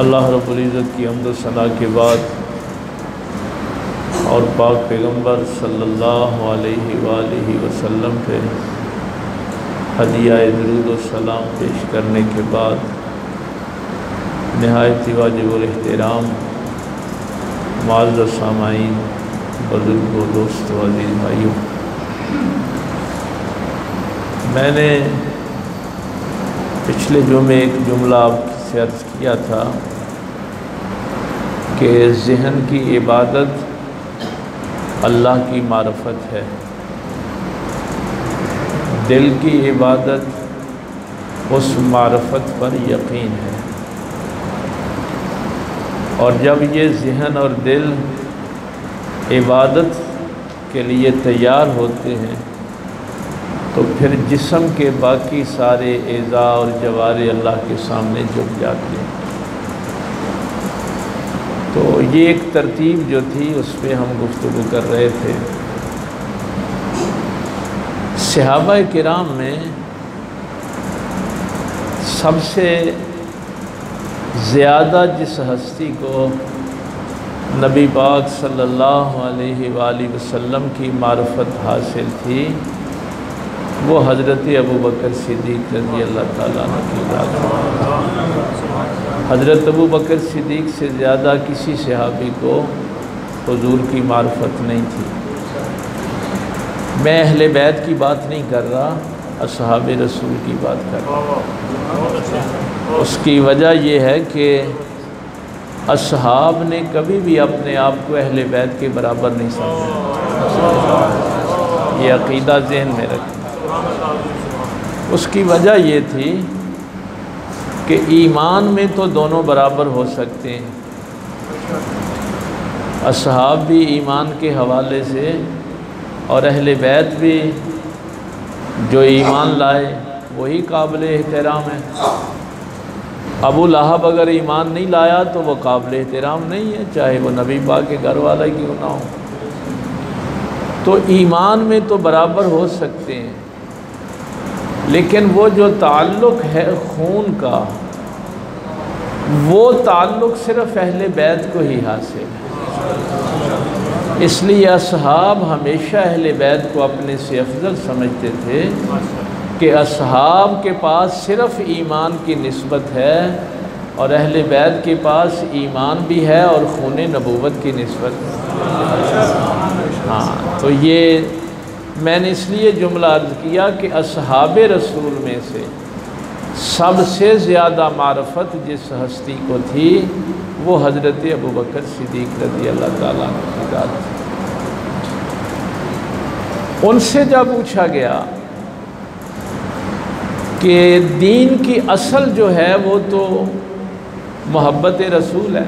अल्लाह रब्बुल इज़्ज़त की हम्द सना के बाद और पाक पैगम्बर सल्लल्लाहु अलैहि वसल्लम पे हदिया दुरूद व सलाम पेश करने के बाद नहायत वाजिब एहतराम मुअज़्ज़ज़ सामाईन बुज़ुर्गों दोस्तों अज़ीज़ भाइयों, मैंने पिछले जुमे एक जुमला आपसे अर्ज़ किया था कि ज़हन की इबादत अल्लाह की मारफत है, दिल की इबादत उस मारफत पर यकीन है। और जब ये ज़हन और दिल इबादत के लिए तैयार होते हैं तो फिर जिस्म के बाकी सारे एज़ा और जवारे अल्लाह के सामने झुक जाते हैं। तो ये एक तरतीब जो थी उस पर हम गुफ्तगू कर रहे थे। सहाबा किराम में सबसे ज़्यादा जिस हस्ती को नबी पाक सल्लल्लाहु अलैहि वसल्लम की मारफत हासिल थी वो हज़रत अबू बकर सिद्दीक़ रज़ी अल्लाह ताला अन्हु की ज़ात है। हज़रत अबू बकर सिद्दीक़ से ज़्यादा किसी सहाबी को हुज़ूर की मारफत नहीं थी। मैं अहले बैत की बात नहीं कर रहा, असहाबे रसूल की बात कर रहा हूँ। उसकी वजह ये है कि असहाब ने कभी भी अपने आप को अहले बैत के बराबर नहीं समझा। ये अक़ीदा ज़हन में रखें। उसकी वजह ये थी कि ईमान में तो दोनों बराबर हो सकते हैं। असहाब भी ईमान के हवाले से और अहले बैत भी जो ईमान लाए वही काबिल एहतराम है। अबू लहब अगर ईमान नहीं लाया तो वो काबिल एहतराम नहीं है, चाहे वो नबी पाक के घर वाला क्यों ना हो। तो ईमान में तो बराबर हो सकते हैं, लेकिन वो जो ताल्लुक़ है खून का वो ताल्लुक़ सिर्फ़ अहले बैत को ही हासिल है। इसलिए असहाब हमेशा अहले बैत को अपने से अफजल समझते थे कि असहाब के पास सिर्फ़ ईमान की निस्बत है और अहले बैत के पास ईमान भी है और खून नबूवत की निस्बत है। हाँ, तो ये मैंने इसलिए जुमला अर्ज़ किया कि असहाब रसूल में से सबसे ज़्यादा मारफत जिस हस्ती को थी वो हज़रत अबू बकर सिद्दीक़ रज़ी अल्लाह ताला अन्हु की ज़ात थी। उनसे जब पूछा गया कि दीन की असल जो है वो तो मोहब्बत रसूल है,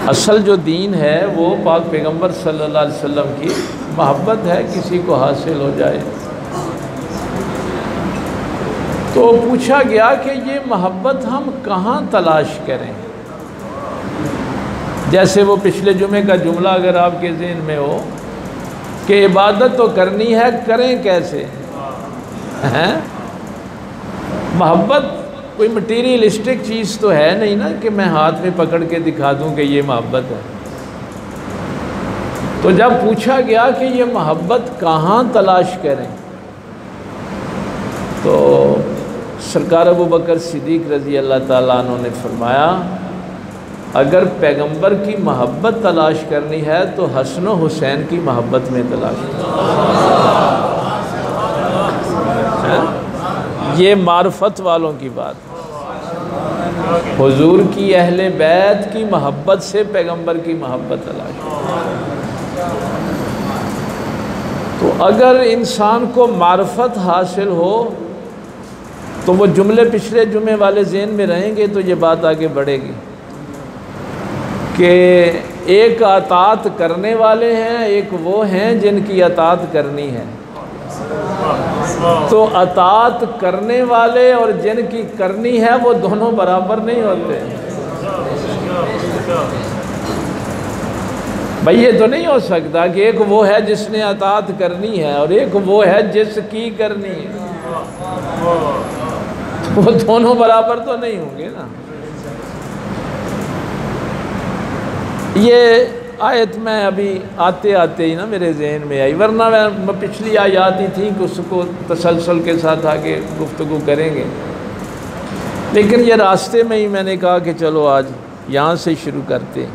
असल जो दीन है वो पाक पैगंबर सल्लल्लाहु अलैहि वसल्लम की मोहब्बत है, किसी को हासिल हो जाए। तो पूछा गया कि ये मोहब्बत हम कहाँ तलाश करें। जैसे वो पिछले जुमे का जुमला अगर आपके ज़हन में हो कि इबादत तो करनी है, करें कैसे हैं? मोहब्बत कोई मटीरियलिस्टिक चीज़ तो है नहीं ना कि मैं हाथ में पकड़ के दिखा दूं कि ये मोहब्बत है। तो जब पूछा गया कि ये मोहब्बत कहाँ तलाश करें तो सरकार अबू बकर सिद्दीक़ रज़ी अल्लाह ताला अन्हु ने फरमाया, अगर पैगंबर की मोहब्बत तलाश करनी है तो हसन व हुसैन की मोहब्बत में तलाश करनी। ये मार्फत वालों की बात, हुजूर की अहले बैत की मोहब्बत से पैगंबर की मोहब्बत तलाश करनी। तो अगर इंसान को मार्फत हासिल हो तो वो जुमले पिछले जुमे वाले ज़हन में रहेंगे तो ये बात आगे बढ़ेगी कि एक अतात करने वाले हैं, एक वो हैं जिनकी अतात करनी है। तो अतात करने वाले और जिनकी करनी है वो दोनों बराबर नहीं होते। भाई ये तो नहीं हो सकता कि एक वो है जिसने अतात करनी है और एक वो है जिसकी करनी है, वो दोनों बराबर तो नहीं होंगे ना। ये आयत में अभी आते आते ही ना मेरे जहन में आई, वरना मैं पिछली आयत ही थी कि उसको तसलसल के साथ आगे गुफ्तगू करेंगे, लेकिन ये रास्ते में ही मैंने कहा कि चलो आज यहाँ से शुरू करते हैं।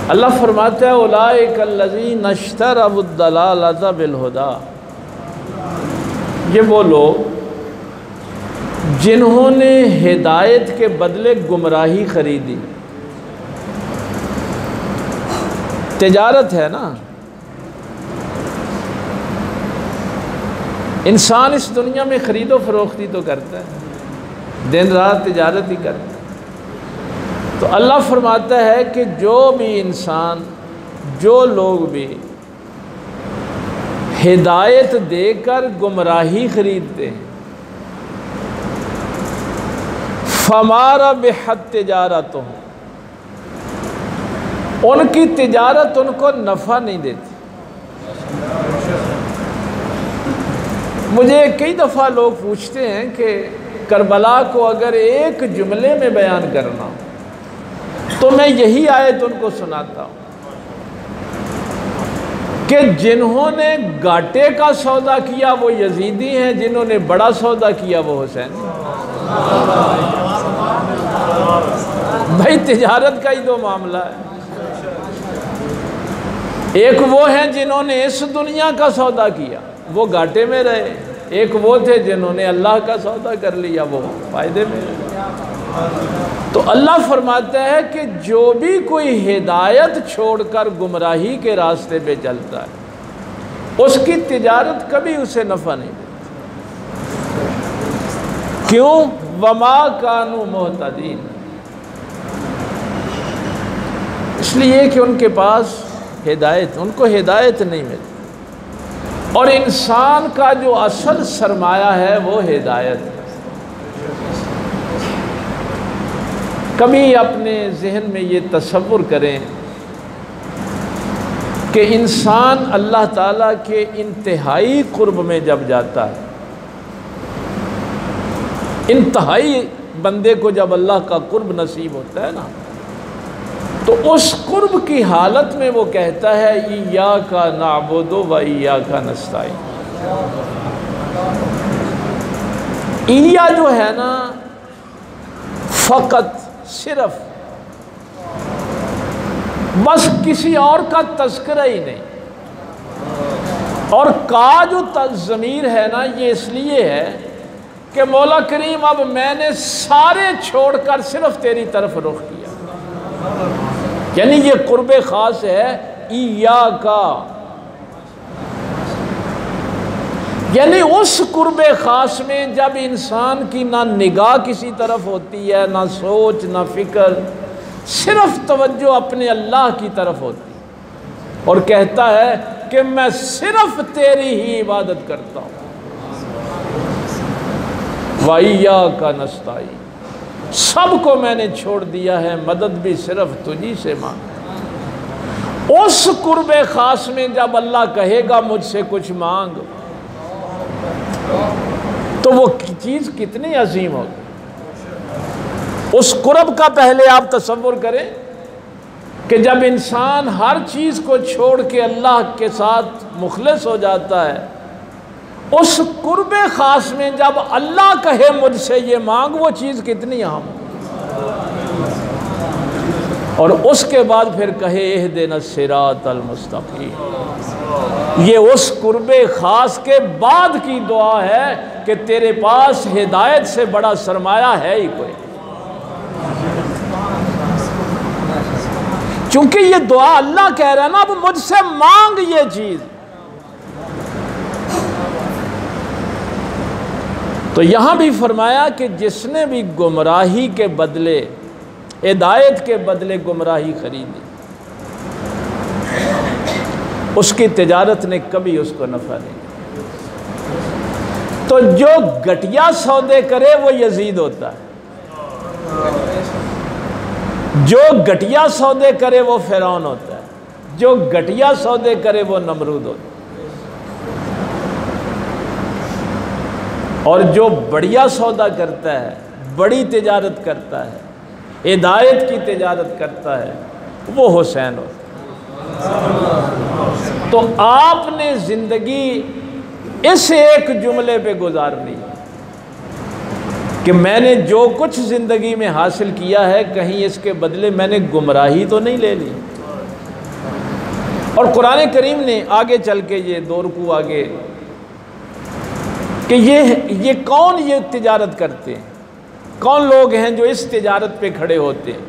अल्लाह फरमाता है उलाइकल्लज़ीना इश्तरवुद्दलालता बिलहुदा, ये वो लोग जिन्होंने हिदायत के बदले गुमराही खरीदी। तिजारत है ना, इंसान इस दुनिया में ख़रीदो फरोख्ती तो करता है, दिन रात तिजारत ही करता है। तो अल्लाह फरमाता है कि जो भी इंसान, जो लोग भी हिदायत देकर गुमराही खरीदते हैं, फमारा बेहद तिजारत हो, उनकी तिजारत उनको नफ़ा नहीं देती। मुझे कई दफ़ा लोग पूछते हैं कि करबला को अगर एक जुमले में बयान करना तो मैं यही आयत उनको सुनाता हूँ कि जिन्होंने घाटे का सौदा किया वो यजीदी हैं, जिन्होंने बड़ा सौदा किया वो हुसैन। भाई तिजारत का ही तो मामला है। एक वो हैं जिन्होंने इस दुनिया का सौदा किया, वो घाटे में रहे, एक वो थे जिन्होंने अल्लाह का सौदा कर लिया, वो फ़ायदे में रहे। तो अल्लाह फरमाता है कि जो भी कोई हिदायत छोड़कर गुमराही के रास्ते पे चलता है उसकी तिजारत कभी उसे नफ़ा नहीं देती। क्यों? वमा कानू मोहतदीन, इसलिए कि उनके पास हिदायत, उनको हिदायत नहीं मिलती। और इंसान का जो असल सरमाया है वो हिदायत है। कभी अपने जहन में ये तसव्वुर करें कि इंसान अल्लाह ताला के इंतहाई क़ुर्ब में जब जाता है इंतहाई बंदे को जब अल्लाह का कुर्ब नसीब होता है ना, तो उस कुर्ब की हालत में वो कहता है इय्याका नअबुदु व इय्याका नस्तईन। इया जो है ना, फ़कत सिर्फ, बस किसी और का तज़किरा ही नहीं। और का जो ज़मीर है ना, ये इसलिए है कि मौला करीम अब मैंने सारे छोड़कर सिर्फ तेरी तरफ रुख किया, यानी ये कुर्बे ख़ास है इय्याका, यानी उस कुर्बे ख़ास में जब इंसान की ना निगाह किसी तरफ होती है, ना सोच, ना फ़िक्र, सिर्फ तवज्जो अपने अल्लाह की तरफ होती है और कहता है कि मैं सिर्फ तेरी ही इबादत करता हूँ। व इय्याका नस्तईन, सबको मैंने छोड़ दिया है, मदद भी सिर्फ तुझी से मांग। उस कुर्बे ख़ास में जब अल्लाह कहेगा मुझसे कुछ मांग, तो वो चीज़ कितनी अजीम होगी। उस कुर्ब का पहले आप तसव्वुर करें कि जब इंसान हर चीज़ को छोड़ के अल्लाह के साथ मुखलिस हो जाता है, उस कुर्बे ख़ास में जब अल्लाह कहे मुझसे ये मांग, वो चीज़ कितनी अहम। और उसके बाद फिर कहे इहदिनस सिरातल मुस्तक़ीम, ये उस कुर्बे ख़ास के बाद की दुआ है कि तेरे पास हिदायत से बड़ा सरमाया है ही कोई। चूंकि ये दुआ अल्लाह कह रहा है ना, अब मुझसे मांग ये चीज़। तो यहां भी फरमाया कि जिसने भी गुमराही के बदले, हिदायत के बदले गुमराही खरीदी, उसकी तिजारत ने कभी उसको नफ़ा नहीं। तो जो घटिया सौदे करे वो यजीद होता है, जो घटिया सौदे करे वो फ़िरौन होता है, जो घटिया सौदे करे वो नमरूद होता है। और जो बढ़िया सौदा करता है, बड़ी तिजारत करता है, हिदायत की तिजारत करता है, वो हुसैन होता है। तो आपने ज़िंदगी इस एक जुमले पे गुजारनी है कि मैंने जो कुछ ज़िंदगी में हासिल किया है, कहीं इसके बदले मैंने गुमराही तो नहीं ले ली। और कुरान करीम ने आगे चल के ये दो रुकू आगे कि ये कौन ये तिजारत करते हैं, कौन लोग हैं जो इस तिजारत पे खड़े होते हैं।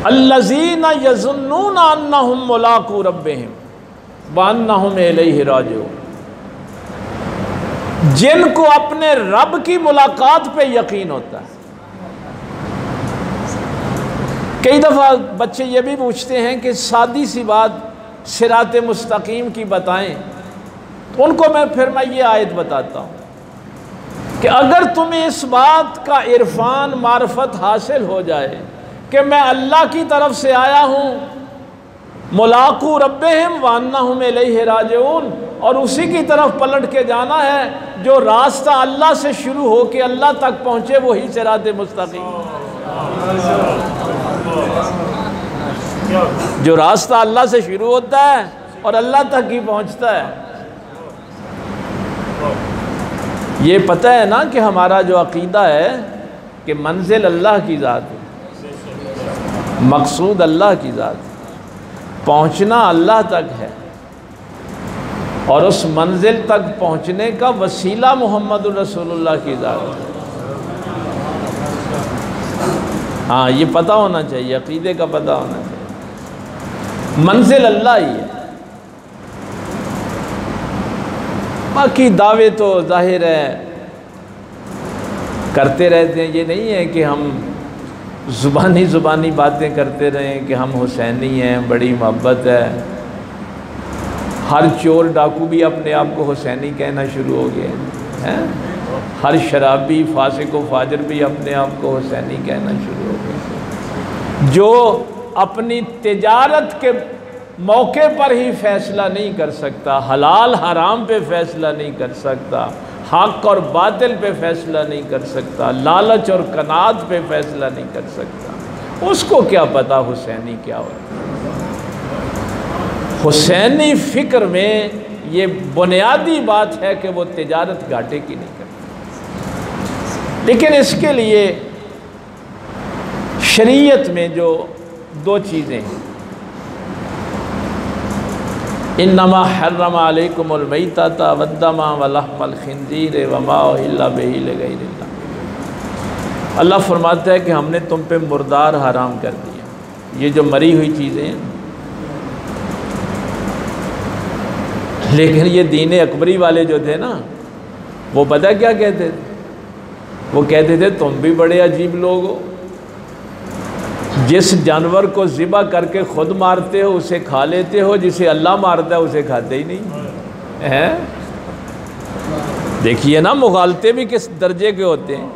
अल्लज़ीना यज़ुन्नूना अन्नहुम मुलाक़ू रब्बिहिम व अन्नहुम इलैहि राजिऊन, जिनको अपने रब की मुलाकात पे यकीन होता है। कई दफ़ा बच्चे ये भी पूछते हैं कि सादी सी बात सिराते मुस्तकीम की बताएं, तो उनको मैं ये आयत बताता हूँ कि अगर तुम्हें इस बात का इरफान मार्फत हासिल हो जाए कि मैं अल्लाह की तरफ से आया हूँ, मुलाक़ू रब्बिहिम व अन्नहुम इलैहि राजिऊन, और उसी की तरफ पलट के जाना है, जो रास्ता अल्लाह से शुरू हो के अल्लाह तक पहुँचे वही सिराते मुस्तकीम। जो रास्ता अल्लाह से शुरू होता है और अल्लाह तक ही पहुँचता है। ये पता है ना कि हमारा जो अक़ीदा है कि मंजिल अल्लाह की ज़ात है, मकसूद अल्लाह की ज़ात है, पहुँचना अल्लाह तक है, और उस मंजिल तक पहुँचने का वसीला मुहम्मदुर रसूलुल्लाह की ज़ात है। हाँ, ये पता होना चाहिए, अक़ीदे का पता होना चाहिए। मंजिल अल्लाह ही है, बाकी दावे तो जाहिर है करते रहते हैं। ये नहीं है कि हम ज़ुबानी बातें करते रहें कि हम हुसैनी हैं, बड़ी मोहब्बत है। हर चोर डाकू भी अपने आप को हुसैनी कहना शुरू हो गए हैं, हर शराबी फासिक व फाजिर भी अपने आप को हुसैनी कहना शुरू हो गए। जो अपनी तिजारत के मौके पर ही फ़ैसला नहीं कर सकता, हलाल हराम पे फ़ैसला नहीं कर सकता, हक और बातिल पे फैसला नहीं कर सकता, लालच और कनात पे फैसला नहीं कर सकता। उसको क्या पता हुसैनी क्या होता है। हुसैनी फ़िक्र में ये बुनियादी बात है कि वो तिजारत घाटे की नहीं करता। लेकिन इसके लिए शरीयत में जो दो चीज़ें हैं, इन्नमा हर्रमा अलैकुमुल मैतता वद्दमा वलहमल खिंजीर वमा उहिल्ला बिही लिगैरिल्लाह। अल्लाह फरमाता है कि हमने तुम पे मुर्दार हराम कर दिया, ये जो मरी हुई चीज़ें हैं। लेकिन ये दीन अकबरी वाले जो थे ना, वो पता क्या कहते थे? वो कहते थे तुम भी बड़े अजीब लोग हो, जिस जानवर को ज़िबा करके खुद मारते हो उसे खा लेते हो, जिसे अल्लाह मारता है उसे खाते ही नहीं हैं। देखिए ना, मुगालते भी किस दर्जे के होते हैं।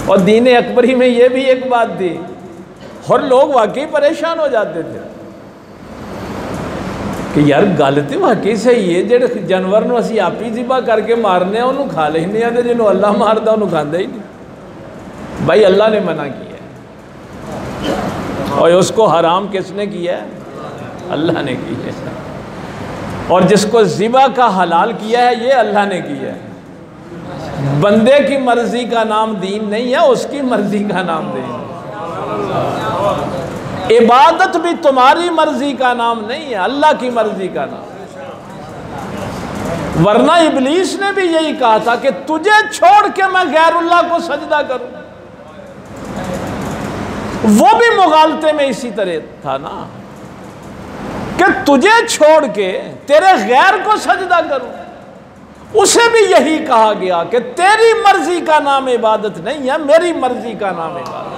और दीन अकबरी में ये भी एक बात थी, और लोग वाकई परेशान हो जाते थे कि यार गल तो वाकई सही है, जो जानवर को असी आप ही ज़िबा करके मारने उन्होंने खा लेने, तो जिन्होंने अल्लाह मारता उन्होंने खाते ही नहीं। भाई अल्लाह ने मना किया और उसको हराम किसने किया है? अल्लाह ने किया है। और जिसको ज़िबा का हलाल किया है ये अल्लाह ने किया है। बंदे की मर्ज़ी का नाम दीन नहीं है, उसकी मर्ज़ी का नाम दीन है। इबादत भी तुम्हारी मर्ज़ी का नाम नहीं है, अल्लाह की मर्ज़ी का नाम। वरना इब्लीस ने भी यही कहा था कि तुझे छोड़ के मैं गैरुल्लाह को सजदा करूं। वो भी मुगालते में इसी तरह था ना कि तुझे छोड़ के तेरे गैर को सजदा करूं। उसे भी यही कहा गया कि तेरी मर्जी का नाम इबादत नहीं है, मेरी मर्जी का नाम इबादत।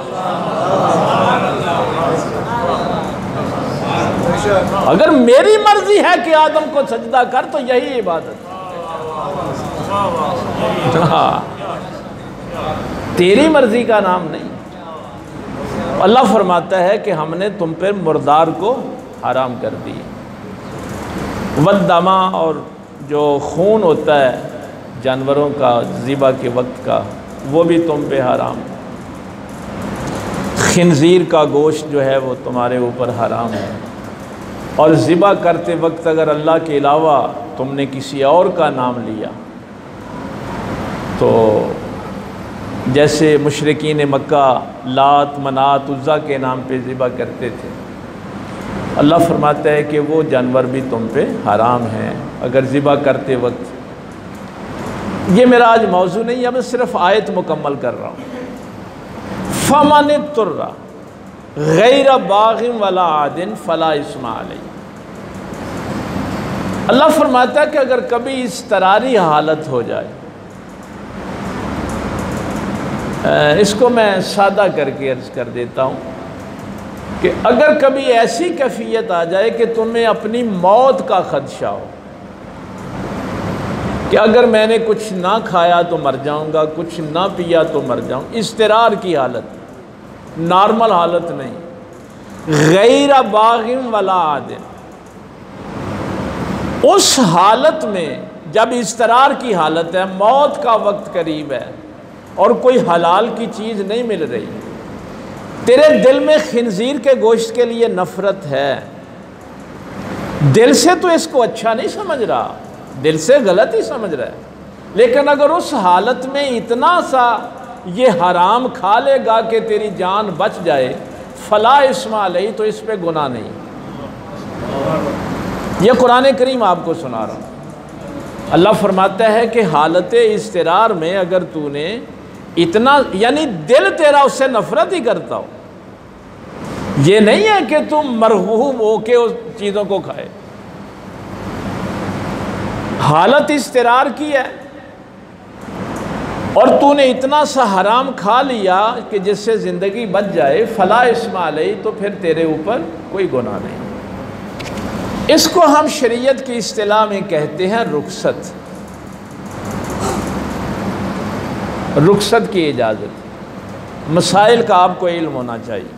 अगर मेरी मर्जी है कि आदम को सजदा कर तो यही इबादत। हाँ, तेरी मर्जी का नाम नहीं। अल्लाह फरमाता है कि हमने तुम पर मुर्दार को हराम कर दिया। वद्दमा, और जो खून होता है जानवरों का ज़िबा के वक्त का, वो भी तुम पे हराम। खिंजीर का गोश्त जो है वो तुम्हारे ऊपर हराम है। और ज़िबा करते वक्त अगर अल्लाह के अलावा तुमने किसी और का नाम लिया, तो जैसे मुशरिकीन मक्का लात मनात उज़्ज़ा के नाम पे ज़िबा करते थे, अल्लाह फरमाता है कि वो जानवर भी तुम पे हराम हैं अगर ज़िबा करते वक्त। ये मेरा आज मौजू नहीं है, मैं सिर्फ आयत मुकम्मल कर रहा हूँ। फमन तुर्रा गैर बागिन वला आदिन फला इस्मा अलैहि। अल्लाह फरमाता है कि अगर कभी इस्तरारी हालत हो जाए, इसको मैं सादा करके अर्ज कर देता हूँ कि अगर कभी ऐसी कैफियत आ जाए कि तुम्हें अपनी मौत का खदशा हो कि अगर मैंने कुछ ना खाया तो मर जाऊंगा, कुछ ना पिया तो मर जाऊं, इस्तरार की हालत, नॉर्मल हालत नहीं, गैर बागिन वला आदिन। उस हालत में जब इस्तरार की हालत है, मौत का वक्त करीब है और कोई हलाल की चीज़ नहीं मिल रही, तेरे दिल में खिंजीर के गोश्त के लिए नफ़रत है, दिल से तो इसको अच्छा नहीं समझ रहा, दिल से गलत ही समझ रहा है, लेकिन अगर उस हालत में इतना सा ये हराम खा लेगा कि तेरी जान बच जाए, फला इस्मा अलैहि, तो इस पे गुनाह नहीं। ये कुरान करीम आपको सुना रहा हूँ। अल्लाह फरमाता है कि हालत इस्तरार में अगर तूने इतना, यानी दिल तेरा उससे नफरत ही करता हो, ये नहीं है कि तुम मरहूब हो के उस चीज़ों को खाए, हालत इस्तरार की है और तूने इतना सा हराम खा लिया कि जिससे ज़िंदगी बच जाए, फला इस्मा अलैहि, तो फिर तेरे ऊपर कोई गुनाह नहीं। इसको हम शरीयत की इस्तिलाह में कहते हैं रुखसत, रुखसत की इजाज़त। मसाइल का आपको इल्म होना चाहिए।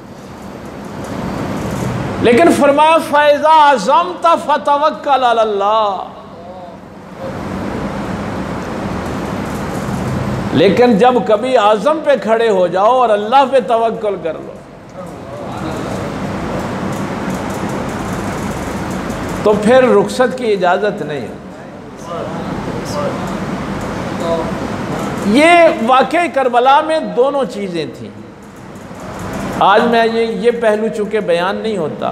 लेकिन फरमाया फ़ैज़ा अज़म्ता फ़तवक्कल अलल्लाह, लेकिन जब कभी आज़म पे खड़े हो जाओ और अल्लाह पे तवक्कुल कर लो तो फिर रुखसत की इजाज़त नहीं। ये वाक़ई करबला में दोनों चीज़ें थीं। आज मैं ये पहलू चूँकि बयान नहीं होता,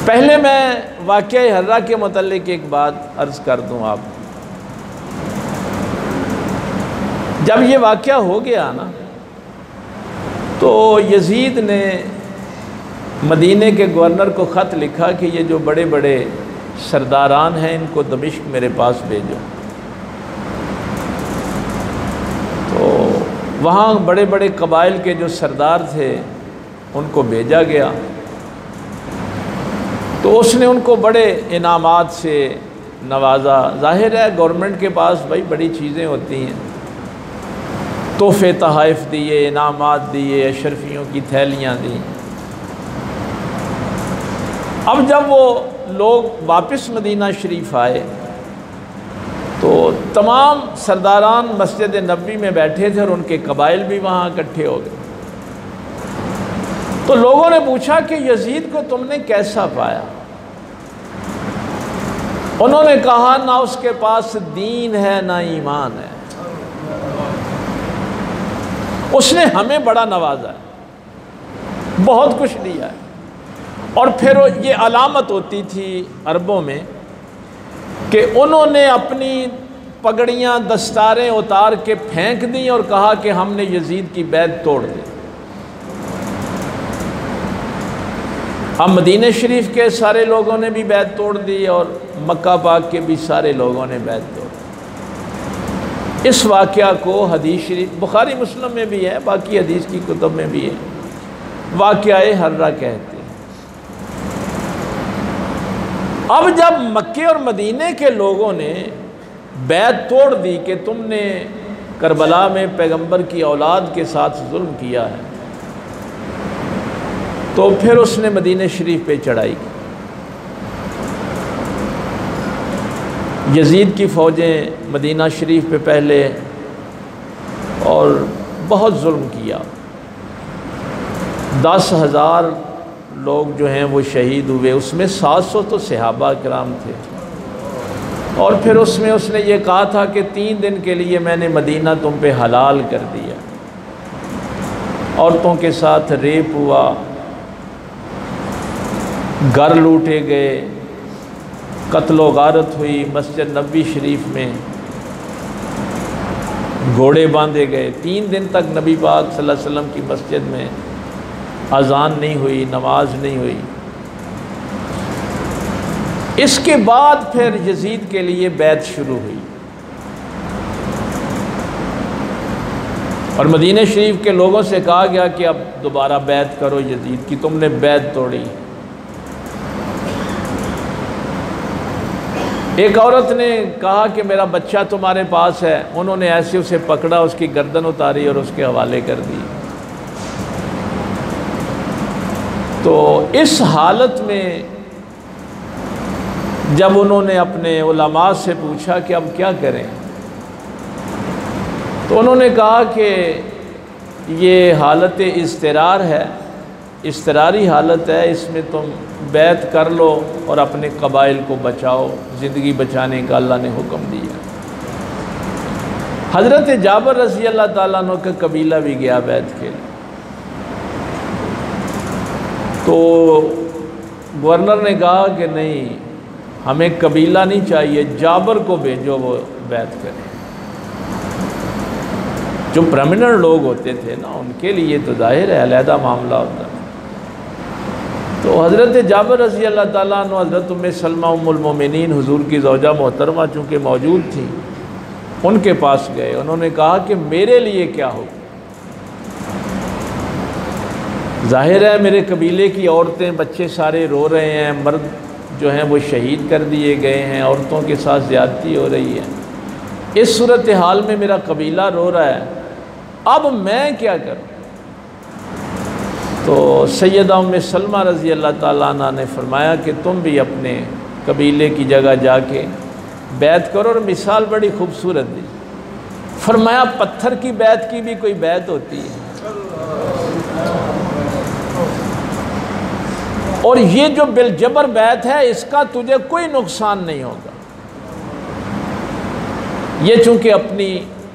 पहले मैं वाक़या हर्रा के मुतल्लिक़ एक बात अर्ज़ कर दूँ आप। जब ये वाक़या हो गया ना तो यजीद ने मदीने के गवर्नर को ख़त लिखा कि ये जो बड़े बड़े सरदारान हैं इनको दमिश्क मेरे पास भेजो। तो वहाँ बड़े बड़े कबाइल के जो सरदार थे उनको भेजा गया। तो उसने उनको बड़े इनामात से नवाजा। ज़ाहिर है गवर्नमेंट के पास भाई बड़ी चीज़ें होती हैं, तोहफ़े तहाइफ दिए, इनामात दिए, अशरफियों की थैलियाँ दी। अब जब वो लोग वापस मदीना शरीफ आए तो तमाम सरदारान मस्जिद नबी में बैठे थे और उनके कबाइल भी वहाँ इकट्ठे हो गए। तो लोगों ने पूछा कि यजीद को तुमने कैसा पाया? उन्होंने कहा ना उसके पास दीन है ना ईमान है, उसने हमें बड़ा नवाजा है, बहुत कुछ दिया है। और फिर ये अलामत होती थी अरबों में कि उन्होंने अपनी पगड़ियाँ दस्तारें उतार के फेंक दी और कहा कि हमने यजीद की बैत तोड़ दी। अब मदीने शरीफ के सारे लोगों ने भी बैत तोड़ दी और मक्का पाक के भी सारे लोगों ने बैत तोड़ दी। इस वाक़या को हदीस शरीफ बुखारी मुस्लिम में भी है, बाकी हदीस की कुतुब में भी है, वाक़या हर्रा कहते हैं। अब जब मक्के और मदीने के लोगों ने बैत तोड़ दी कि तुमने करबला में पैगंबर की औलाद के साथ जुल्म किया है, तो फिर उसने मदीने शरीफ पे चढ़ाई की। यजीद की फ़ौजें मदीना शरीफ पे पहले और बहुत जुल्म किया। 10,000 लोग जो हैं वो शहीद हुए, उसमें 700 तो सहाबा किराम थे। और फिर उसमें उसने ये कहा था कि 3 दिन के लिए मैंने मदीना तुम पे हलाल कर दिया। औरतों के साथ रेप हुआ, घर लूटे गए, कत्लो गारत हुई, मस्जिद नबी शरीफ में घोड़े बांधे गए। 3 दिन तक नबी पाक सल्लल्लाहु अलैहि वसल्लम की मस्जिद में अज़ान नहीं हुई, नमाज नहीं हुई। इसके बाद फिर यजीद के लिए बैत शुरू हुई और मदीने शरीफ के लोगों से कहा गया कि अब दोबारा बैत करो यजीद की, तुमने बैत तोड़ी। एक औरत ने कहा कि मेरा बच्चा तुम्हारे पास है, उन्होंने ऐसे उसे पकड़ा, उसकी गर्दन उतारी और उसके हवाले कर दी। तो इस हालत में जब उन्होंने अपने उलमा से पूछा कि अब क्या करें, तो उन्होंने कहा कि ये हालत इज़्तिरार है, इज़्तिरारी हालत है, इसमें तुम बैत कर लो और अपने कबाइल को बचाओ। ज़िंदगी बचाने का अल्लाह ने हुक्म दिया। हज़रत जाबर रज़ी अल्लाह ताला अन्हु का कबीला भी गया बैत के लिए। तो गवर्नर ने कहा कि नहीं, हमें कबीला नहीं चाहिए, जाबर को भेजो वो बैत करे। जो प्रमिनेंट लोग होते थे ना, उनके लिए तो जाहिर है अलहदा मामला होता है। तो हज़रत जाबर रज़ी अल्लाह ताला अन्हु हज़रत उम्मे सलमा उम्मुल मोमिनीन हुज़ूर की ज़ौजा मोहतरमा चूँकि मौजूद थी, उनके पास गए। उन्होंने कहा कि मेरे लिए क्या हो, ज़ाहिर है मेरे कबीले की औरतें बच्चे सारे रो रहे हैं, मर्द जो हैं वो शहीद कर दिए गए हैं, औरतों के साथ ज़्यादती हो रही है। इस सूरत हाल में मेरा कबीला रो रहा है, अब मैं क्या करूं? तो सैयदा उम्मे सलमा रज़ी अल्लाह ताला अन्हा ने फरमाया कि तुम भी अपने कबीले की जगह जाके बैत करो। और मिसाल बड़ी खूबसूरत दी फरमाया पत्थर की बैत की भी कोई बैत होती है, और ये जो बिलजबर बैत है इसका तुझे कोई नुकसान नहीं होगा। ये चूँकि अपनी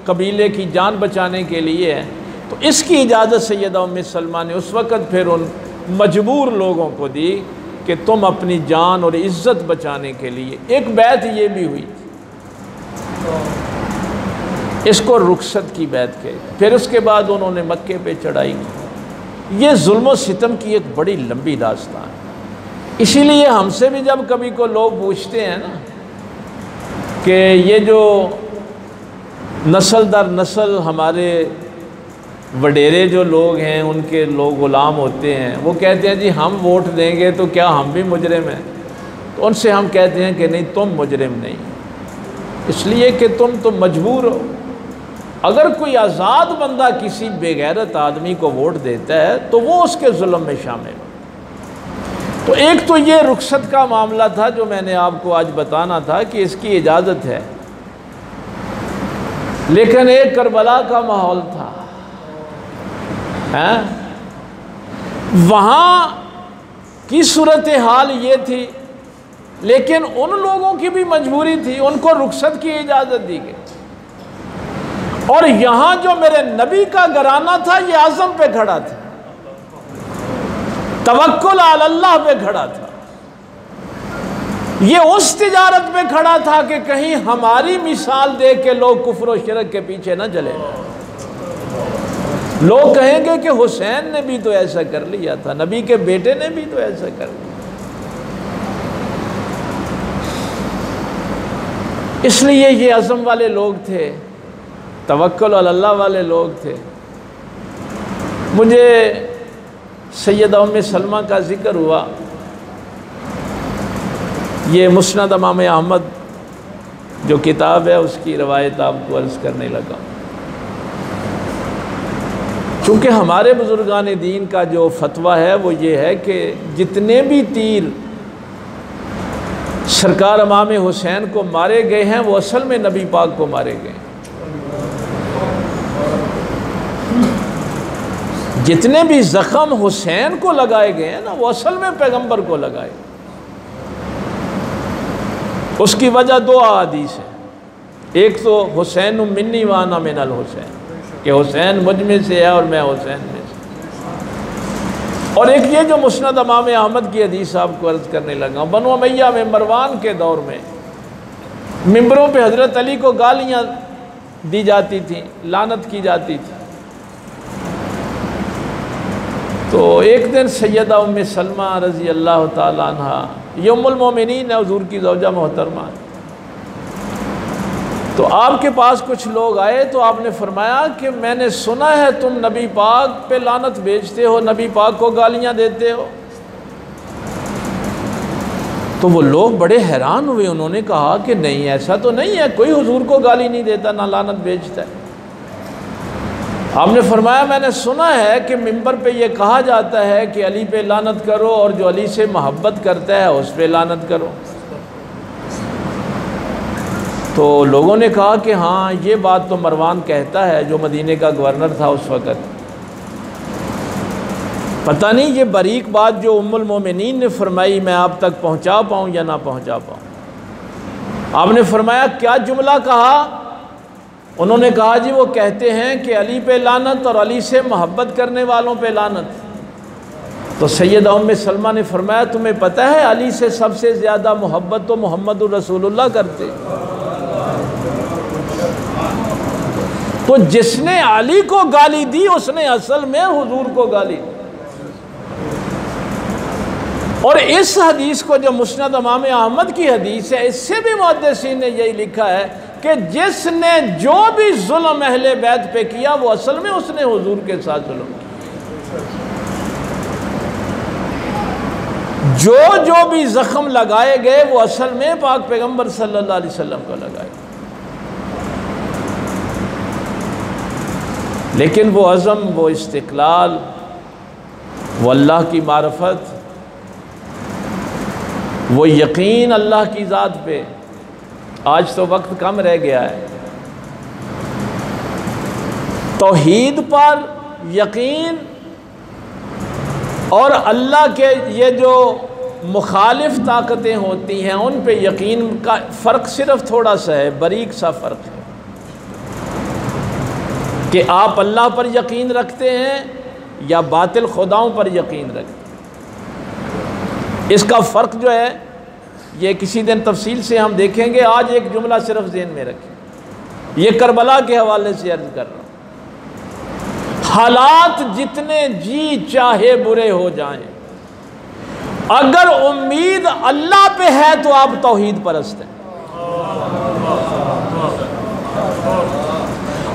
कबीले की जान बचाने के लिए है, तो इसकी इजाज़त सैयदा उम्मे सलमा ने उस वक़्त फिर उन मजबूर लोगों को दी कि तुम अपनी जान और इज़्ज़त बचाने के लिए। एक बैत ये भी हुई, इसको रुखसत की बैत कही। फिर उसके बाद उन्होंने मक्के पे चढ़ाई की। ये जुल्म और सितम की एक बड़ी लंबी दास्तान है। इसीलिए हमसे भी जब कभी को लोग पूछते हैं ना कि ये जो नस्ल दर नस्ल हमारे वडेरे जो लोग हैं उनके लोग ग़ुलाम होते हैं, वो कहते हैं जी हम वोट देंगे तो क्या हम भी मुजरिम हैं? तो उनसे हम कहते हैं कि नहीं, तुम मुजरिम नहीं, इसलिए कि तुम तो मजबूर हो। अगर कोई आज़ाद बंदा किसी बेगैरत आदमी को वोट देता है तो वो उसके जुल्म में शामिल हो। तो एक तो ये रुखसत का मामला था जो मैंने आपको आज बताना था कि इसकी इजाज़त है, लेकिन एक करबला का माहौल था, हैं? वहाँ की सूरत हाल ये थी, लेकिन उन लोगों की भी मजबूरी थी, उनको रुखसत की इजाज़त दी गई। और यहाँ जो मेरे नबी का घराना था ये आज़म पे खड़ा था, तवक्कुल अल्लाह पे खड़ा था, ये उस तिजारत पे खड़ा था कि कहीं हमारी मिसाल देख के लोग कुफ्र और शिरक के पीछे न चले। लोग कहेंगे कि हुसैन ने भी तो ऐसा कर लिया था, नबी के बेटे ने भी तो ऐसा कर लिया। इसलिए ये अज़म वाले लोग थे, तवक्कुल अल्लाह वाले लोग थे। मुझे सैयदा उम्मे सलमा का ज़िक्र हुआ, ये मुस्नद इमाम अहमद जो किताब है उसकी रवायत आपको अर्ज़ करने लगा। चूँकि हमारे बुज़ुर्गान दीन का जो फतवा है वो ये है कि जितने भी तीर सरकार इमाम हुसैन को मारे गए हैं वो असल में नबी पाक को मारे गए। जितने भी ज़ख़म हुसैन को लगाए गए हैं ना वो असल में पैगंबर को लगाए। उसकी वजह दो अहादीस है, एक तो हुसैन मिन्नी वाना मिनल हुसैन, कि हुसैन मुझ में से है और मैं हुसैन में से, और एक ये जो मुस्नद इमाम अहमद की हदीस आपको अर्ज़ करने लगा। बनु उमय्या में मरवान के दौर में मिंबरों पे हज़रत अली को गालियाँ दी जाती थी, लानत की जाती थी। तो एक दिन सैयदा उम्मे सलमा रज़ी अल्लाह ताला अन्हा, ये उम्मुल मोमिनीन है, हुज़ूर की ज़ौजा मोहतरमा, तो आपके पास कुछ लोग आए तो आपने फरमाया कि मैंने सुना है तुम नबी पाक पे लानत भेजते हो, नबी पाक को गालियाँ देते हो। तो वो लोग बड़े हैरान हुए, उन्होंने कहा कि नहीं, ऐसा तो नहीं है, कोई हुजूर को गाली नहीं देता ना लानत भेजता है। आपने फरमाया मैंने सुना है कि मिंबर पे ये कहा जाता है कि अली पे लानत करो और जो अली से मोहब्बत करता है उस पे लानत करो। तो लोगों ने कहा कि हाँ ये बात तो मरवान कहता है जो मदीने का गवर्नर था उस वक़्त। पता नहीं ये बारीक बात जो उम्मुल मोमिनीन ने फरमाई मैं आप तक पहुँचा पाऊँ या ना पहुँचा पाऊँ। आपने फरमाया क्या जुमला कहा? उन्होंने कहा जी वो कहते हैं कि अली पे लानत और अली से मोहब्बत करने वालों पे लानत। तो सैयदा उम्मे सलमा ने फरमाया तुम्हें पता है अली से सबसे ज़्यादा मोहब्बत तो मोहम्मदुर रसूलुल्लाह करते। तो जिसने अली को गाली दी उसने असल में हुजूर को गाली दी। और इस हदीस को जो मुस्नद इमाम अहमद की हदीस है इससे भी मुहद्दिसीन ने यही लिखा है कि जिसने जो भी जुल्म अहले बैत पे किया वो असल में उसने हुजूर के साथ जुल्म किया। जो भी ज़ख्म लगाए गए वो असल में पाक पैगंबर सल्लल्लाहु अलैहि वसल्लम को लगाए। लेकिन वो अज़म, वो इस्तिक़लाल, वो अल्लाह की मारफत, वो यकीन अल्लाह की ज़ात पे, आज तो वक्त कम रह गया है, तौहीद पर यकीन और अल्लाह के ये जो मुखालिफ ताकतें होती हैं उन पे यकीन का फ़र्क सिर्फ थोड़ा सा है, बारीक सा फ़र्क है कि आप अल्लाह पर यकीन रखते हैं या बातिल खुदाओं पर यकीन रखते हैं। इसका फ़र्क जो है ये किसी दिन तफसील से हम देखेंगे। आज एक जुमला सिर्फ ज़हन में रखें, ये करबला के हवाले से अर्ज़ कर रहा हूँ। हालात जितने जी चाहे बुरे हो जाएं, अगर उम्मीद अल्लाह पे है तो आप तौहीद परस्त हैं,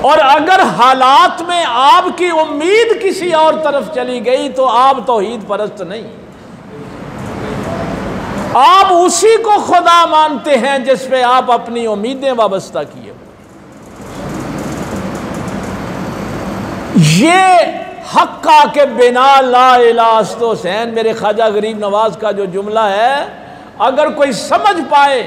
और अगर हालात में आपकी उम्मीद किसी और तरफ चली गई तो आप तौहीद परस्त नहीं, आप उसी को खुदा मानते हैं जिस पे आप अपनी उम्मीदें वाबस्ता किए। ये हक्का के बिना ला इलाहा तो हुसैन, मेरे ख्वाजा गरीब नवाज का जो जुमला है, अगर कोई समझ पाए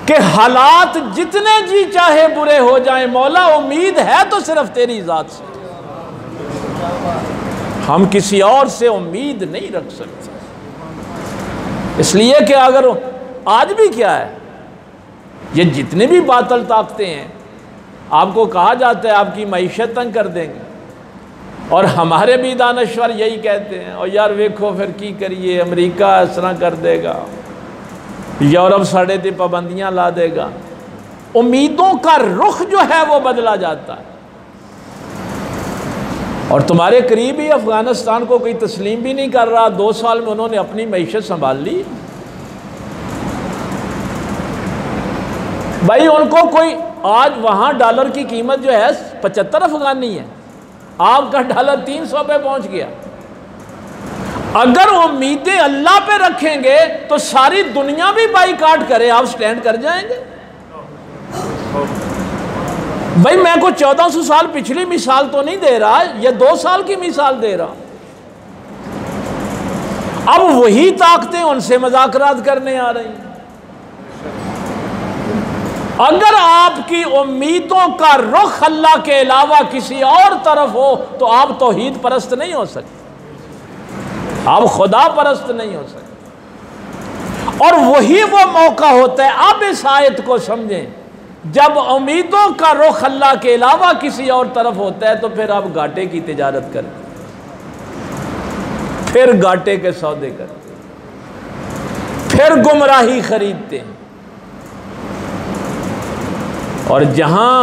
कि हालात जितने जी चाहे बुरे हो जाएं, मौला उम्मीद है तो सिर्फ तेरी ज़ात से, हम किसी और से उम्मीद नहीं रख सकते। इसलिए कि अगर आज भी क्या है, ये जितने भी बातल ताकते हैं, आपको कहा जाता है आपकी मईशत तंग कर देंगे, और हमारे भी दानश्वर यही कहते हैं, और यार देखो फिर की करिए, अमेरिका इस तरह कर देगा, यूरोप साढ़े ते पाबंदियाँ ला देगा। उम्मीदों का रुख जो है वो बदला जाता है। और तुम्हारे करीब ही अफ़गानिस्तान को कोई तस्लीम भी नहीं कर रहा, 2 साल में उन्होंने अपनी मईशत संभाल ली। भाई उनको कोई, आज वहाँ डॉलर की कीमत जो है 75 अफगानी है, आपका डॉलर 300 पे पहुँच गया। अगर उम्मीदें अल्लाह पे रखेंगे तो सारी दुनिया भी बाईकाट करे, आप स्टैंड कर जाएंगे। भाई मैं को 1400 साल पिछली मिसाल तो नहीं दे रहा, ये 2 साल की मिसाल दे रहा। अब वही ताकतें उनसे मज़ाकरात करने आ रही हैं। अगर आपकी उम्मीदों का रुख अल्लाह के अलावा किसी और तरफ हो तो आप तौहीद परस्त नहीं हो सकते, आप खुदा परस्त नहीं हो सकते। और वही वो मौका होता है, अब इस आयत को समझें, जब उम्मीदों का रुख अल्लाह के अलावा किसी और तरफ होता है तो फिर आप घाटे की तिजारत करते, फिर घाटे के सौदे करते, फिर गुमराही खरीदते हैं। और जहां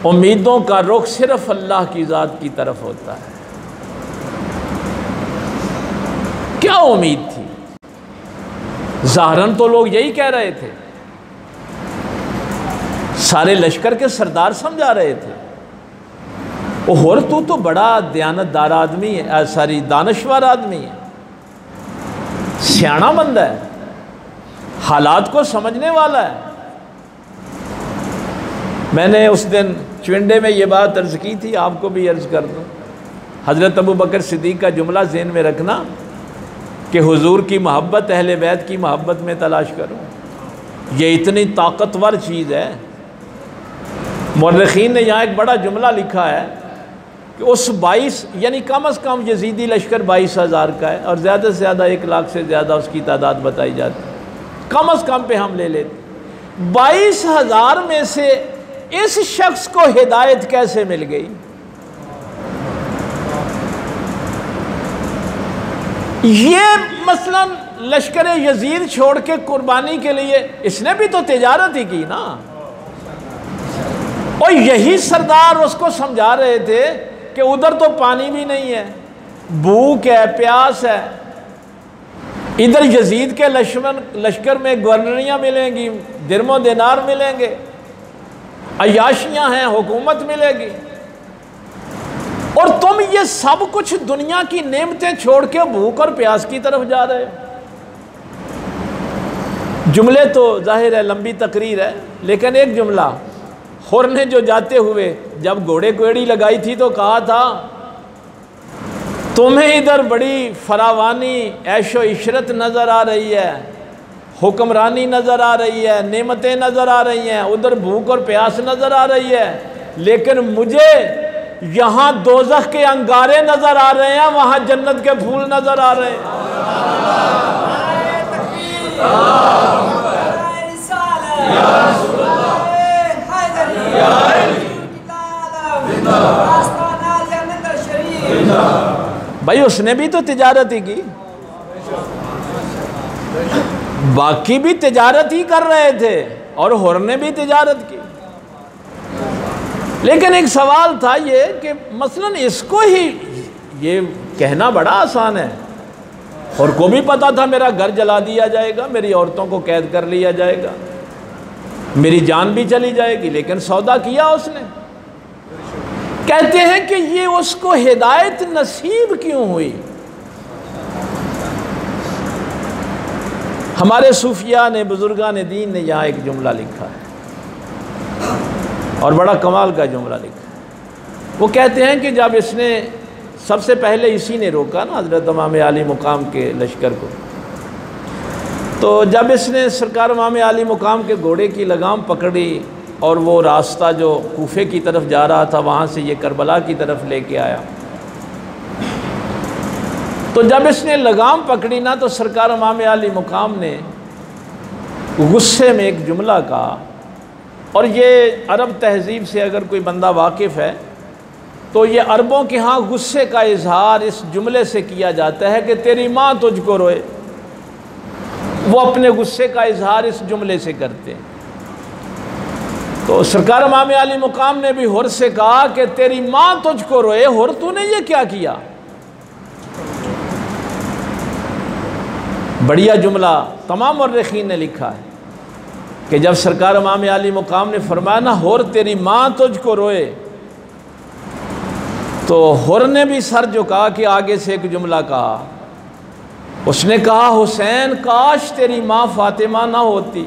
उम्मीदों का रुख सिर्फ अल्लाह की ज़ात की तरफ होता है, क्या उम्मीद थी? ज़ाहरन तो लोग यही कह रहे थे, सारे लश्कर के सरदार समझा रहे थे, और तू तो बड़ा दयानतदार आदमी है, सारी दानश्वर आदमी है, सियाना बंदा है, हालात को समझने वाला है। मैंने उस दिन चुंडे में ये बात अर्ज़ की थी, आपको भी अर्ज़ कर दूँ। हज़रत अबू बकर सिद्दीक़ का जुमला ज़हन में रखना कि हुजूर की मोहब्बत अहले बैत की मोहब्बत में तलाश करो, ये इतनी ताकतवर चीज़ है। मुर्रिखीन ने यहाँ एक बड़ा जुमला लिखा है कि उस 22 यानी कम अज़ कम यजीदी लश्कर 22,000 का है, और ज़्यादा से ज़्यादा 1 लाख से ज़्यादा उसकी तादाद बताई जाती है, कम अज़ कम पे हम ले लेते। 22,000 में से इस शख्स को हिदायत कैसे मिल गई? ये मसलन लश्कर यजीद छोड़ के कुर्बानी के लिए इसने भी तो तिजारत ही की ना, और यही सरदार उसको समझा रहे थे कि उधर तो पानी भी नहीं है, भूख है, प्यास है, इधर यजीद के लश्कर में गवर्नरियाँ मिलेंगी, दिरमो दिनार मिलेंगे, अयाशियाँ हैं, हुकूमत मिलेगी, और तुम ये सब कुछ दुनिया की नेमतें छोड़ के भूख और प्यास की तरफ जा रहे हो। जुमले तो जाहिर है लंबी तकरीर है, लेकिन एक जुमला हुर ने जो जाते हुए जब घोड़े को एड़ी लगाई थी तो कहा था, तुम्हें इधर बड़ी फरावानी ऐशो इशरत नज़र आ रही है, हुक्मरानी नज़र आ रही है, नेमतें नज़र आ रही हैं, उधर भूख और प्यास नज़र आ रही है, लेकिन मुझे यहाँ दोज़ख के अंगारे नजर आ रहे हैं, वहाँ जन्नत के फूल नजर आ रहे हैं। भाई उसने भी तो तिजारत ही की, बाकी भी तिजारत ही कर रहे थे और हुर ने भी तिजारत की। लेकिन एक सवाल था ये कि मसलन इसको ही ये कहना बड़ा आसान है, और को भी पता था मेरा घर जला दिया जाएगा, मेरी औरतों को कैद कर लिया जाएगा, मेरी जान भी चली जाएगी, लेकिन सौदा किया उसने। कहते हैं कि ये उसको हिदायत नसीब क्यों हुई। हमारे सूफिया ने, बुजुर्गान दीन ने यहाँ एक जुमला लिखा है और बड़ा कमाल का जुमला लिखा है। वो कहते हैं कि जब इसने सबसे पहले इसी ने रोका ना हज़रत इमाम आली मुकाम के लश्कर को, तो जब इसने सरकार इमाम आली मुकाम के घोड़े की लगाम पकड़ी और वो रास्ता जो कूफे की तरफ जा रहा था वहाँ से ये करबला की तरफ लेके आया, तो जब इसने लगाम पकड़ी ना तो सरकार इमाम आली मुकाम ने गुस्से में एक जुमला कहा। और ये अरब तहज़ीब से अगर कोई बंदा वाकिफ़ है तो ये अरबों के यहाँ गुस्से का इजहार इस जुमले से किया जाता है कि तेरी माँ तुझको रोए। वो अपने गुस्से का इजहार इस जुमले से करते हैं। तो सरकार इमाम आली मुकाम ने भी हुर से कहा कि तेरी माँ तुझको रोए, हुर तूने ये क्या किया। बढ़िया जुमला तमाम मुर्रिखीन ने लिखा है कि जब सरकार इमाम आली मुकाम ने फरमाया ना हुर तेरी माँ तुझको रोए, तो हुर ने भी सर झुका कि आगे से एक जुमला कहा। उसने कहा हुसैन काश तेरी माँ फातिमा ना होती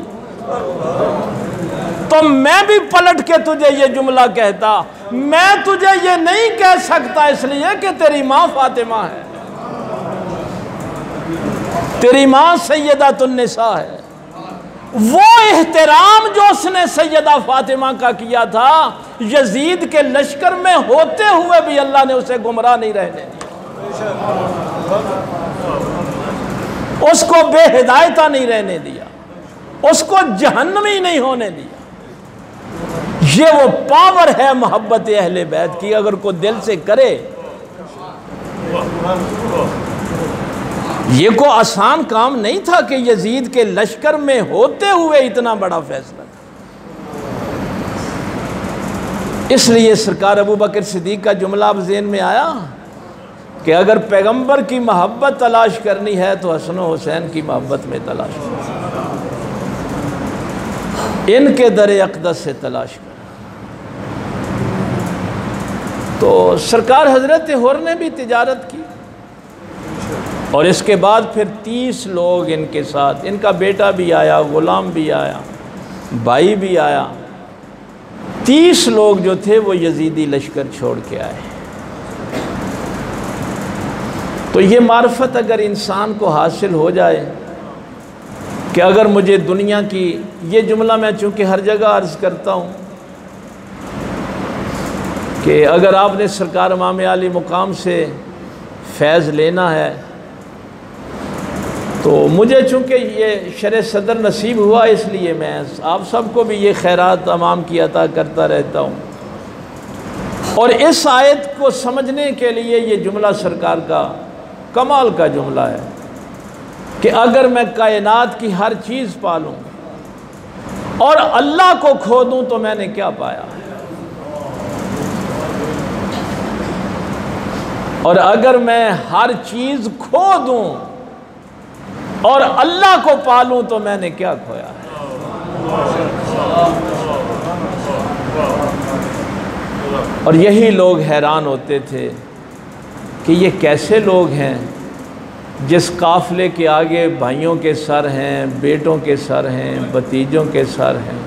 तो मैं भी पलट के तुझे ये जुमला कहता। मैं तुझे ये नहीं कह सकता इसलिए कि तेरी माँ फातिमा है, तेरी माँ सैयदातुन निसा है। वो एहतराम जो उसने सैयदा फातिमा का किया था यजीद के लश्कर में होते हुए भी अल्लाह ने उसे गुमराह नहीं रहने दिया, उसको बेहिदायता नहीं रहने दिया, उसको जहन्नमी नहीं होने दिया। ये वो पावर है मोहब्बत अहले बैत की, अगर कोई दिल से करे। ये को आसान काम नहीं था कि यजीद के लश्कर में होते हुए इतना बड़ा फैसला। इसलिए सरकार अबू बकर सिद्दीक का जुमला अब ज़हन में आया कि अगर पैगंबर की मोहब्बत तलाश करनी है तो हसन हुसैन की मोहब्बत में तलाश कर, इनके दर अक़दस से तलाश कर। तो सरकार हज़रत हुर ने भी तिजारत की और इसके बाद फिर 30 लोग इनके साथ, इनका बेटा भी आया, ग़ुलाम भी आया, भाई भी आया। 30 लोग जो थे वो यजीदी लश्कर छोड़ के आए। तो ये मार्फत अगर इंसान को हासिल हो जाए कि अगर मुझे दुनिया की, ये जुमला मैं चूँकि हर जगह अर्ज़ करता हूँ कि अगर आपने सरकार इमाम आली मुकाम से फैज़ लेना है तो मुझे चूँकि ये शर सदर नसीब हुआ इसलिए मैं आप सबको भी ये खैरात तमाम की अता करता रहता हूँ। और इस आयत को समझने के लिए ये जुमला सरकार का कमाल का जुमला है कि अगर मैं कायनात की हर चीज़ पालूँ और अल्लाह को खो दूँ तो मैंने क्या पाया। और अगर मैं हर चीज़ खो दूँ और अल्लाह को पालूं तो मैंने क्या खोया है। और यही लोग हैरान होते थे कि ये कैसे लोग हैं जिस काफ़िले के आगे भाइयों के सर हैं, बेटों के सर हैं, भतीजों के सर हैं।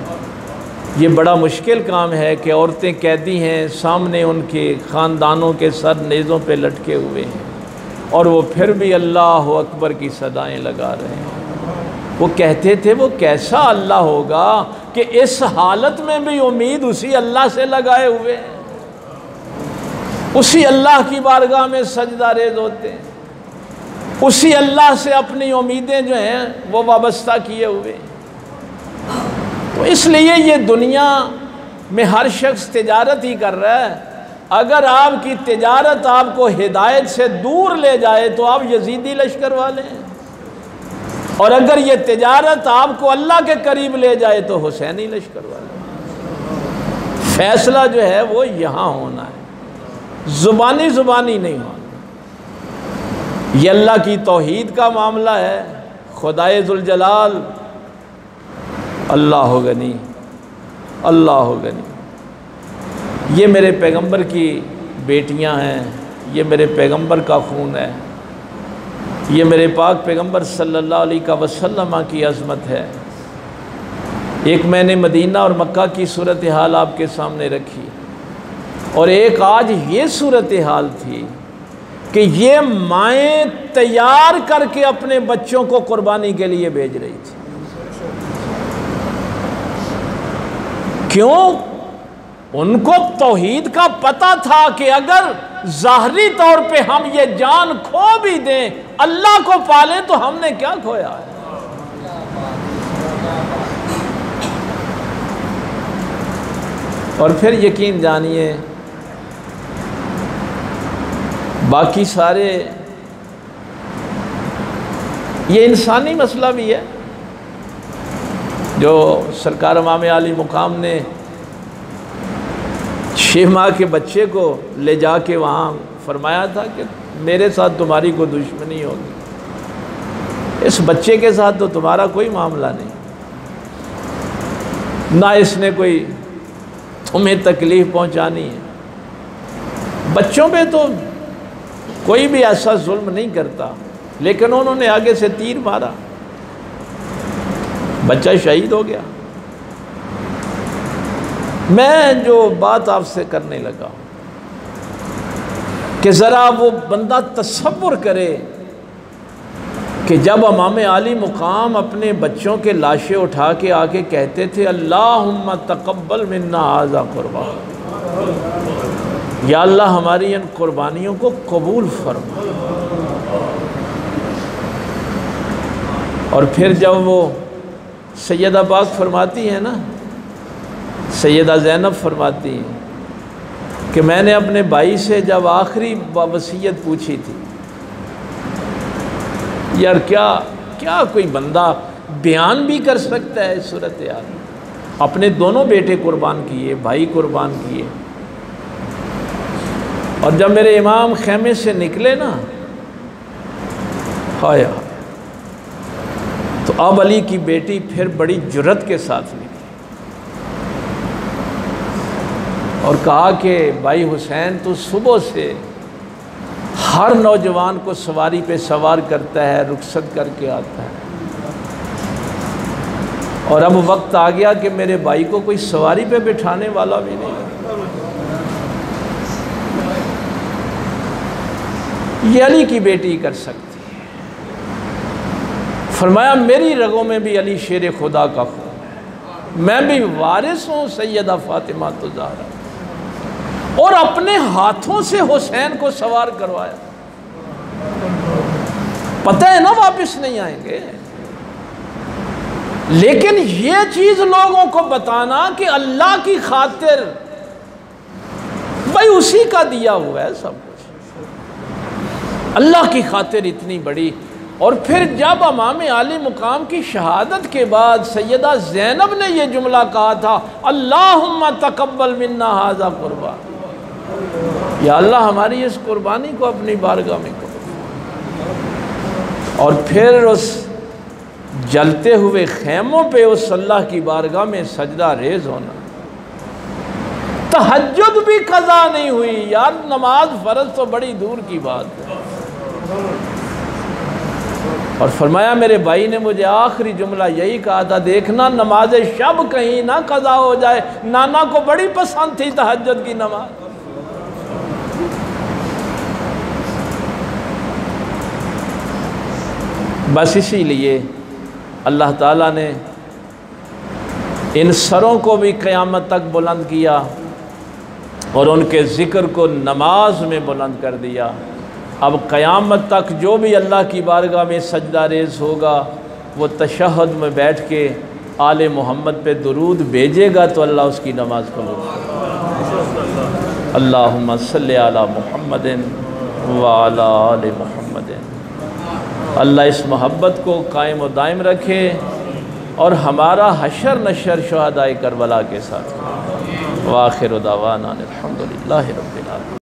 ये बड़ा मुश्किल काम है कि औरतें कैदी हैं, सामने उनके ख़ानदानों के सर नेज़ों पे लटके हुए हैं और वो फिर भी अल्लाह अकबर की सदाएं लगा रहे हैं। वो कहते थे वो कैसा अल्लाह होगा कि इस हालत में भी उम्मीद उसी अल्लाह से लगाए हुए हैं, उसी अल्लाह की बारगाह में सजदा रेज़ होते हैं, उसी अल्लाह से अपनी उम्मीदें जो हैं वो वाबस्ता किए हुए। तो इसलिए ये दुनिया में हर शख्स तिजारत ही कर रहा है। अगर आपकी तिजारत आपको हिदायत से दूर ले जाए तो आप यजीदी लश्कर वाले हैं, और अगर ये तिजारत आपको अल्लाह के करीब ले जाए तो हुसैनी लश्कर वाले। फैसला जो है वो यहाँ होना है, ज़ुबानी ज़ुबानी नहीं होना। ये अल्लाह की तौहीद का मामला है। खुदाए ज़ुल जलाल अल्लाह गनी, अल्लाह गनी। ये मेरे पैगंबर की बेटियां हैं, ये मेरे पैगंबर का खून है, ये मेरे पाक पैगंबर सल्लल्लाहु अलैहि वसल्लम की अज़मत है। एक मैंने मदीना और मक्का की सूरत हाल आपके सामने रखी, और एक आज ये सूरत हाल थी कि ये माएँ तैयार करके अपने बच्चों को कुर्बानी के लिए भेज रही थी। क्यों? उनको तौहीद का पता था कि अगर ज़ाहरी तौर पे हम ये जान खो भी दें, अल्लाह को पालें, तो हमने क्या खोया है। और फिर यकीन जानिए बाकी सारे, ये इंसानी मसला भी है जो सरकार इमाम आली मुकाम ने 6 माह के बच्चे को ले जाके वहाँ फरमाया था कि मेरे साथ तुम्हारी कोई दुश्मनी होगी, इस बच्चे के साथ तो तुम्हारा कोई मामला नहीं, ना इसने कोई तुम्हें तकलीफ़ पहुँचानी है। बच्चों पे तो कोई भी ऐसा जुल्म नहीं करता, लेकिन उन्होंने आगे से तीर मारा, बच्चा शहीद हो गया। मैं जो बात आपसे करने लगा कि ज़रा वो बंदा तसव्वुर करे कि जब इमाम आली मुकाम अपने बच्चों के लाशें उठा के आके कहते थे अल्लाहुम्मा तक़ब्बल मिन्ना हाज़ा क़ुर्बान, या अल्लाह हमारी इन कुर्बानियों को कबूल फरमा। और फिर जब वो सैयदा पाक फरमाती है ना, सैयदा ज़ैनब फरमाती हैं कि मैंने अपने भाई से जब आखिरी वसीयत पूछी थी, यार क्या क्या कोई बंदा बयान भी कर सकता है इस सूरत यार, अपने दोनों बेटे कुर्बान किए, भाई कुर्बान किए, और जब मेरे इमाम खेमे से निकले ना, हाय, तो अब अली की बेटी फिर बड़ी जुर्रत के साथ निकली और कहा कि भाई हुसैन तो सुबह से हर नौजवान को सवारी पे सवार करता है, रुखसत करके आता है, और अब वक्त आ गया कि मेरे भाई को कोई सवारी पे बिठाने वाला भी नहीं। ये अली की बेटी कर सकती है। फरमाया मेरी रगों में भी अली शेर खुदा का खून है, मैं भी वारिस हूँ सैयदा फातिमा तो ज़हरा, और अपने हाथों से हुसैन को सवार करवाया। पता है ना वापस नहीं आएंगे, लेकिन ये चीज लोगों को बताना कि अल्लाह की खातिर, भाई उसी का दिया हुआ है सब कुछ, अल्लाह की खातिर इतनी बड़ी। और फिर जब इमाम आली मुकाम की शहादत के बाद सैयदा ज़ैनब ने यह जुमला कहा था अल्लाहुम्मा तक़ब्बल मिन्ना हाज़ा क़ुर्बान, या अल्लाह हमारी इस कुर्बानी को अपनी बारगाह में कबूल। और फिर उस जलते हुए खैमों पे उस अल्लाह की बारगाह में सजदा रेज़ होना, तहज्जुद भी कज़ा नहीं हुई यार, नमाज फ़र्ज तो बड़ी दूर की बात है। और फरमाया मेरे भाई ने मुझे आखिरी जुमला यही कहा था, देखना नमाज शब कहीं ना कज़ा हो जाए, नाना को बड़ी पसंद थी तहज्जुद की नमाज। बस इसीलिए अल्लाह ताला ने इन सरों को भी क़यामत तक बुलंद किया और उनके ज़िक्र को नमाज में बुलंद कर दिया। अब क़यामत तक जो भी अल्लाह की बारगाह में सजदा रेज़ होगा वो तशहद में बैठ के आले मोहम्मद पे दुरूद भेजेगा तो अल्लाह उसकी नमाज कबूल करेगा। अल्लाहुम्मा सल्ली अला मुहम्मदिन व अला आले मुहम्मदिन। अल्लाह इस मोहब्बत को कायम व दायम रखे और हमारा हशर नशर शुहदाए करबला के साथ। व आखिर दावाना अल्हम्दुलिल्लाहि रब्बिल आलमीन।